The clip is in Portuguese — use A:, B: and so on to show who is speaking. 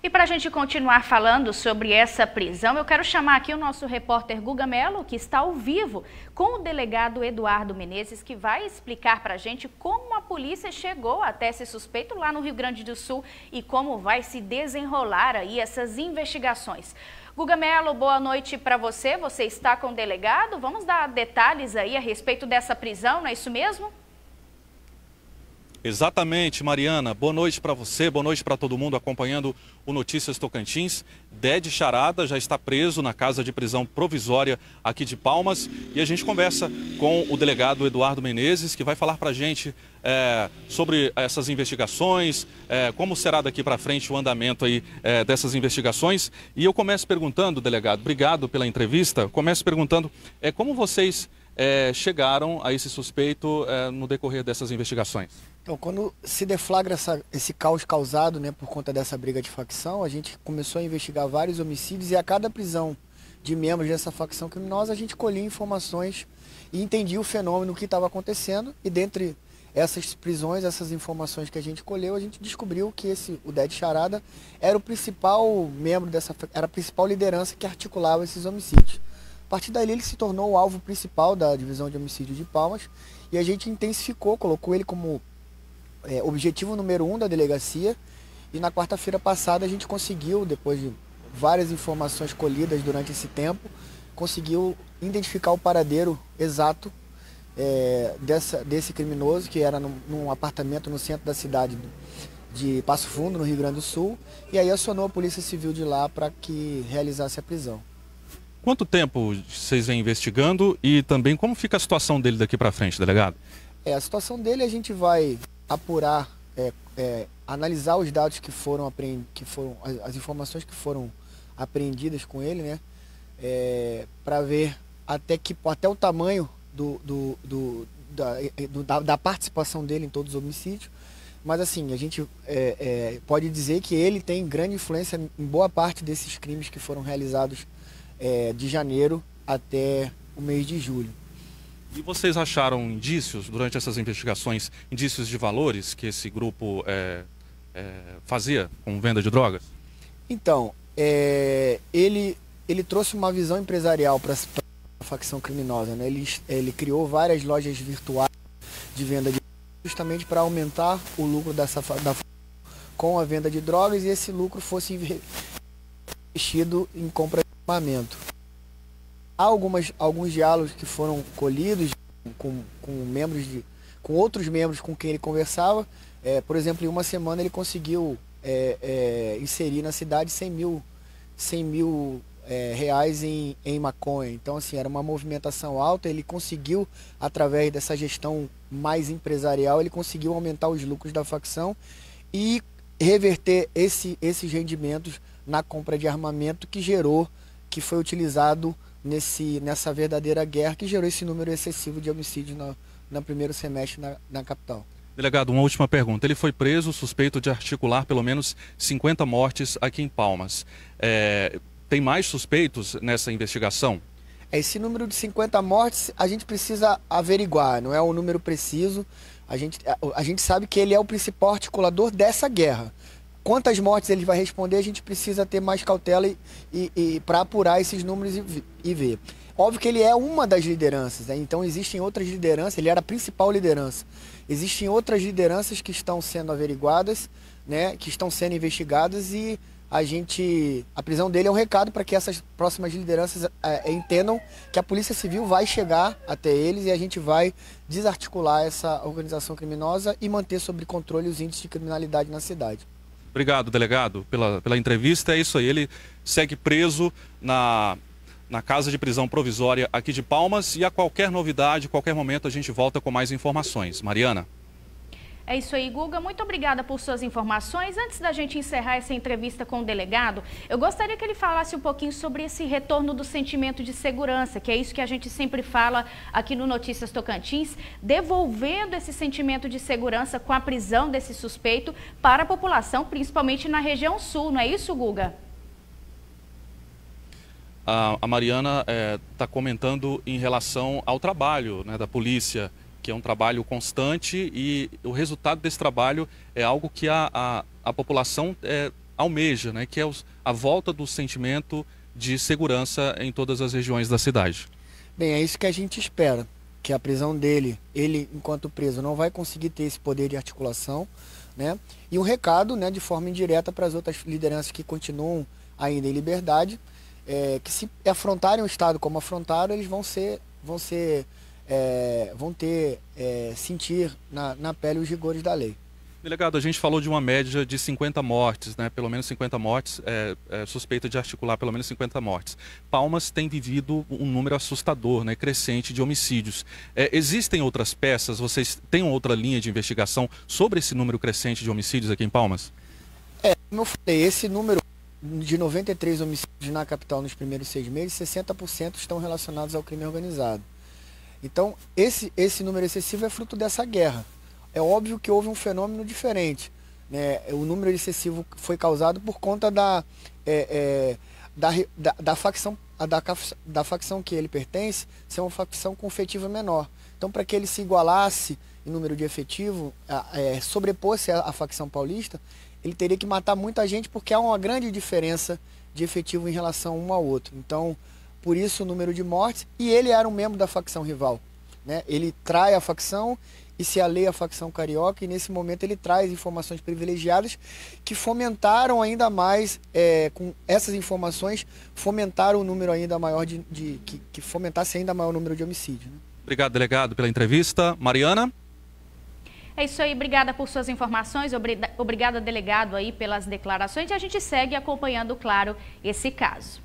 A: E para a gente continuar falando sobre essa prisão, eu quero chamar aqui o nosso repórter Guga Mello, que está ao vivo com o delegado Eduardo Menezes, que vai explicar para a gente como a polícia chegou até esse suspeito lá no Rio Grande do Sul e como vai se desenrolar aí essas investigações. Guga Mello, boa noite para você. Você está com o delegado. Vamos dar detalhes aí a respeito dessa prisão, não é isso mesmo?
B: Exatamente, Mariana. Boa noite para você, boa noite para todo mundo acompanhando o Notícias Tocantins. Ded Charada já está preso na casa de prisão provisória aqui de Palmas e a gente conversa com o delegado Eduardo Menezes, que vai falar para a gente sobre essas investigações, como será daqui para frente o andamento aí dessas investigações. E eu começo perguntando, delegado, obrigado pela entrevista, começo perguntando como vocês chegaram a esse suspeito no decorrer dessas investigações.
C: Então, quando se deflagra esse caos causado, né, por conta dessa briga de facção, a gente começou a investigar vários homicídios e a cada prisão de membros dessa facção criminosa a gente colhia informações e entendia o fenômeno que estava acontecendo. E dentre essas prisões, essas informações que a gente colheu, a gente descobriu que o Ded Charada era o principal membro era a principal liderança que articulava esses homicídios. A partir dali ele se tornou o alvo principal da divisão de homicídio de Palmas e a gente intensificou, colocou ele como objetivo número 1 da delegacia. E na quarta-feira passada a gente conseguiu, depois de várias informações colhidas durante esse tempo, conseguiu identificar o paradeiro exato desse criminoso, que era num apartamento no centro da cidade de Passo Fundo, no Rio Grande do Sul, e aí acionou a Polícia Civil de lá para que realizasse a prisão.
B: Quanto tempo vocês vêm investigando e também como fica a situação dele daqui para frente, delegado?
C: A situação dele a gente vai apurar, analisar os dados que foram as informações que foram apreendidas com ele, né, para ver até o tamanho da participação dele em todos os homicídios. Mas assim, a gente pode dizer que ele tem grande influência em boa parte desses crimes que foram realizados de janeiro até o mês de julho.
B: E vocês acharam indícios, durante essas investigações, indícios de valores que esse grupo fazia com venda de drogas? Então,
C: ele trouxe uma visão empresarial para a facção criminosa, né? Ele criou várias lojas virtuais de venda de drogas justamente para aumentar o lucro com a venda de drogas e esse lucro fosse investido em compra de armamento. Há alguns diálogos que foram colhidos com outros membros com quem ele conversava. Por exemplo, em uma semana ele conseguiu inserir na cidade 100 mil reais em maconha. Então, assim, era uma movimentação alta. Ele conseguiu, através dessa gestão mais empresarial, ele conseguiu aumentar os lucros da facção e reverter esses rendimentos na compra de armamento que foi utilizado nessa verdadeira guerra que gerou esse número excessivo de homicídios no primeiro semestre na capital.
B: Delegado, uma última pergunta. Ele foi preso suspeito de articular pelo menos 50 mortes aqui em Palmas. Tem mais suspeitos nessa investigação?
C: Esse número de 50 mortes a gente precisa averiguar, não é um número preciso. A gente sabe que ele é o principal articulador dessa guerra. Quantas mortes ele vai responder, a gente precisa ter mais cautela e para apurar esses números e ver. Óbvio que ele é uma das lideranças, né? Então existem outras lideranças, ele era a principal liderança. Existem outras lideranças que estão sendo averiguadas, né? Que estão sendo investigadas e a prisão dele é um recado para que essas próximas lideranças entendam que a Polícia Civil vai chegar até eles e a gente vai desarticular essa organização criminosa e manter sob controle os índices de criminalidade na cidade.
B: Obrigado, delegado, pela entrevista. É isso aí, ele segue preso na casa de prisão provisória aqui de Palmas e a qualquer novidade, qualquer momento a gente volta com mais informações. Mariana.
A: É isso aí, Guga. Muito obrigada por suas informações. Antes da gente encerrar essa entrevista com o delegado, eu gostaria que ele falasse um pouquinho sobre esse retorno do sentimento de segurança, que é isso que a gente sempre fala aqui no Notícias Tocantins, devolvendo esse sentimento de segurança com a prisão desse suspeito para a população, principalmente na região sul. Não é isso, Guga?
B: A Mariana está comentando em relação ao trabalho, né, da polícia, que é um trabalho constante e o resultado desse trabalho é algo que a população almeja, né, que é a volta do sentimento de segurança em todas as regiões da cidade.
C: Bem, é isso que a gente espera, que a prisão dele, ele enquanto preso não vai conseguir ter esse poder de articulação, né? E um recado, né, de forma indireta para as outras lideranças que continuam ainda em liberdade, que se afrontarem o Estado como afrontaram, eles vão sentir na pele os rigores da lei.
B: Delegado, a gente falou de uma média de 50 mortes, né? Pelo menos 50 mortes, suspeita de articular pelo menos 50 mortes. Palmas tem vivido um número assustador, né? Crescente de homicídios. Existem outras peças, vocês têm outra linha de investigação sobre esse número crescente de homicídios aqui em Palmas?
C: Como eu falei, esse número de 93 homicídios na capital nos primeiros 6 meses, 60% estão relacionados ao crime organizado. Então, esse número excessivo é fruto dessa guerra. É óbvio que houve um fenômeno diferente, né? O número excessivo foi causado por conta da facção que ele pertence ser uma facção com efetivo menor. Então, para que ele se igualasse em número de efetivo, sobrepor-se à facção paulista, ele teria que matar muita gente, porque há uma grande diferença de efetivo em relação um ao outro. Então, por isso o número de mortes, e ele era um membro da facção rival, né? Ele trai a facção e se alheia à facção carioca, e nesse momento ele traz informações privilegiadas que fomentaram ainda mais, com essas informações, fomentaram o número ainda maior que fomentasse ainda maior o número de homicídios, né?
B: Obrigado, delegado, pela entrevista. Mariana?
A: É isso aí, obrigada por suas informações, obrigada, delegado, aí pelas declarações, e a gente segue acompanhando, claro, esse caso.